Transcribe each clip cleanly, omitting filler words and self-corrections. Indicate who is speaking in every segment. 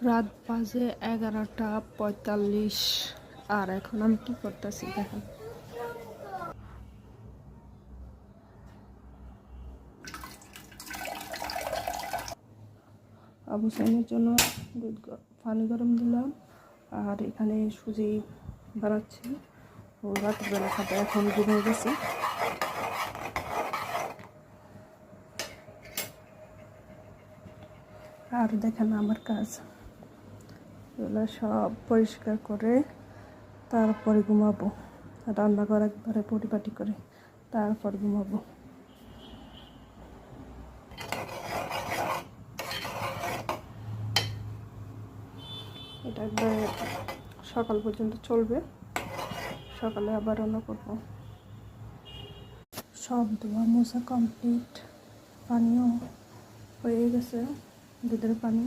Speaker 1: রাত বাজে 11:45 আর এখন আমি কি করতেছি দেখেন। আবু সাইনের জন্য পানি গরম দিলাম আর এখানে সুজি বানাচ্ছি। ও রাতের বেলা খাবে, এখন ঘুমিয়ে গেছে। আর দেখেন আমার কাজ, এগুলো সব পরিষ্কার করে তারপরে ঘুমাবো। রান্নাঘর একবারে পরিপাটি করে তারপর ঘুমাবো। এটা একবারে সকাল পর্যন্ত চলবে, সকালে আবার রান্না করবো। সব ধোয়া মোছা কমপ্লিট, পানিও হয়ে গেছে, দুধের পানি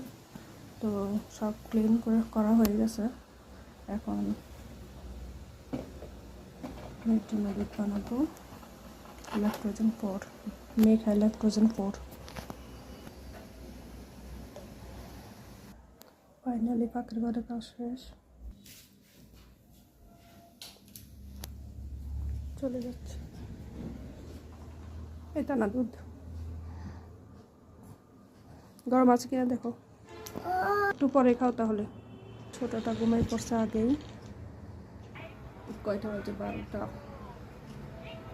Speaker 1: তো সব ক্লিন করে করা হয়ে গেছে। এখন মেয়ের জন্য দুধ বানাবো, ল্যাকটোজেন 4, মেয়ে খায় ল্যাকটোজেন 4। ফাইনালি পাখির ঘরে কাজ শেষ, চলে যাচ্ছে। এটা না দুধ, গরম আছে কিনা দেখো, একটু পরে খাও তাহলে। ছোটটা ঘুমাই পড়ছে আগেই, কয়টা বাজে 12টা।